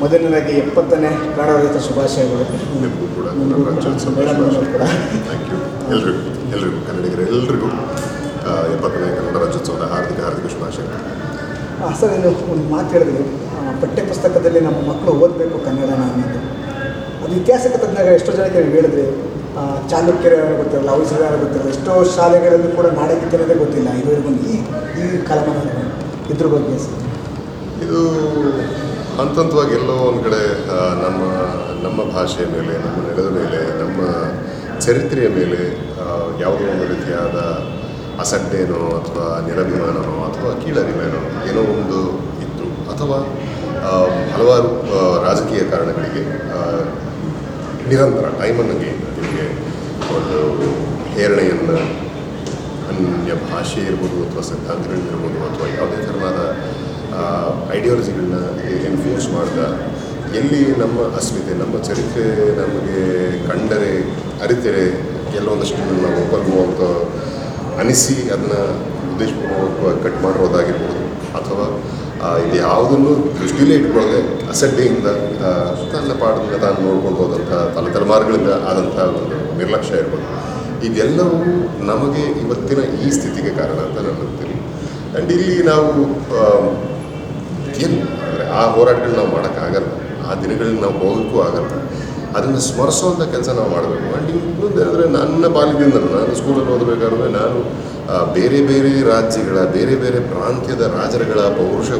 ಮೊದಲನೇದಾಗಿ 70ನೇ ಕನ್ನಡ ರಾಜ್ಯೋತ್ಸವ ಶುಭಾಶಯಗಳು. ನಿಮಗೂ ಕೂಡ ಮೇಡಮ್ ಕೂಡ ಥ್ಯಾಂಕ್ ಯು. ಎಲ್ರಿಗೂ ಕನ್ನಡಿಗರೆಲ್ಲರಿಗೂ 70ನೇ ಕನ್ನಡ ರಾಜ್ಯೋತ್ಸವದ ಹಾರ್ದಿಕ ಶುಭಾಶಯಗಳು. ಸರ್, ಇನ್ನು ಒಂದು ಮಾತು ಹೇಳಿದ್ವಿ, ಪಠ್ಯಪುಸ್ತಕದಲ್ಲಿ ನಮ್ಮ ಮಕ್ಕಳು ಓದಬೇಕು ಕನ್ನಡನ ಅನ್ನೋದು. ಅದು ಇತಿಹಾಸಕ್ಕೆ ತಂದಾಗ ಎಷ್ಟೋ ಜನಕ್ಕೆ ನೀವು ಹೇಳಿದ್ರಿ, ಚಾಲುಕ್ಯರ ಗೊತ್ತಿರಲ್ಲ, ಹೊಯ್ಸಳರ ಗೊತ್ತಿರಲ್ಲ, ಎಷ್ಟೋ ಶಾಲೆಗಳಲ್ಲಿ ಕೂಡ ನಾಡಗೀತೆ ಅನ್ನೋದೇ ಗೊತ್ತಿಲ್ಲ ಇದುವರೆಗೂ ಈ ಕಾಲಮಾನ. ಇದ್ರ ಬಗ್ಗೆ ಸರ್, ಇದು ಹಂತವಾಗಿ ಎಲ್ಲೋ ಒಂದು ಕಡೆ ನಮ್ಮ ಭಾಷೆಯ ಮೇಲೆ, ನಮ್ಮ ನೆಲದ ಮೇಲೆ, ನಮ್ಮ ಚರಿತ್ರೆಯ ಮೇಲೆ ಯಾವುದೋ ಒಂದು ರೀತಿಯಾದ ಅಸಡ್ಡೆನೋ ಅಥವಾ ನಿರಭಿಮಾನನೋ ಅಥವಾ ಕೀಳರಿಮೇನೋ ಏನೋ ಒಂದು ಇತ್ತು, ಅಥವಾ ಹಲವಾರು ರಾಜಕೀಯ ಕಾರಣಗಳಿಗೆ ನಿರಂತರ ಟೈಮನ್ನು ನಿಮಗೆ ಒಂದು ಹೇರಣೆಯನ್ನು ಅನ್ಯ ಭಾಷೆ ಇರ್ಬೋದು ಅಥವಾ ಸಿದ್ಧಾಂತಗಳಿರ್ಬೋದು ಅಥವಾ ಯಾವುದೇ ಥರವಾದ ಐಡಿಯಾಲಜಿಗಳನ್ನ ಎನ್ಫೋರ್ಸ್ ಮಾಡಿದ ಎಲ್ಲಿ ನಮ್ಮ ಅಸ್ಮಿತೆ, ನಮ್ಮ ಚರಿತ್ರೆ ನಮಗೆ ಕಂಡರೆ ಅರಿತರೆ ಕೆಲವೊಂದಷ್ಟು ನಾವು ಒಪ್ಪಲ್ವಂತ ಅನಿಸಿ ಅದನ್ನು ಉದ್ದೇಶಪೂರ್ವಕವಾಗಿ ಕಟ್ ಮಾಡಿರೋದಾಗಿರ್ಬೋದು, ಅಥವಾ ಇದು ಯಾವುದನ್ನು ದೃಷ್ಟಿಯಲ್ಲೇ ಇಟ್ಕೊಳ್ಳದೆ ಅಸಡ್ಡೆಯಿಂದ ತನ್ನ ಪಾಡನ್ನು ತಾನು ನೋಡ್ಕೊಂಡು ಹೋದಂಥ ತಲೆಮಾರುಗಳಿಂದ ಆದಂಥ ಒಂದು ನಿರ್ಲಕ್ಷ್ಯ ಇರ್ಬೋದು. ಇದೆಲ್ಲವೂ ನಮಗೆ ಇವತ್ತಿನ ಈ ಸ್ಥಿತಿಗೆ ಕಾರಣ ಅಂತ ನಾನು ನಂಬ್ತೀನಿ. ಆ್ಯಂಡ್ ಇಲ್ಲಿ ನಾವು ಏನು ಅಂದರೆ ಆ ಹೋರಾಟಗಳನ್ನ ನಾವು ಮಾಡೋಕ್ಕಾಗಲ್ಲ, ಆ ದಿನಗಳನ್ನ ನಾವು ಹೋಗೋಕ್ಕೂ ಆಗಲ್ಲ. ಅದನ್ನು ಸ್ಮರಿಸೋವಂಥ ಕೆಲಸ ನಾವು ಮಾಡಬೇಕು. ಆ್ಯಂಡ್ ಇನ್ನೊಂದು ಹೇಳಿದ್ರೆ ನನ್ನ ಬಾಲ್ಯದಿಂದ ನಾನು ಸ್ಕೂಲಲ್ಲಿ ಓದಬೇಕಾದ್ರೆ ನಾನು ಬೇರೆ ಬೇರೆ ರಾಜ್ಯಗಳ ಬೇರೆ ಬೇರೆ ಪ್ರಾಂತ್ಯದ ರಾಜರುಗಳ ಪೌರುಷ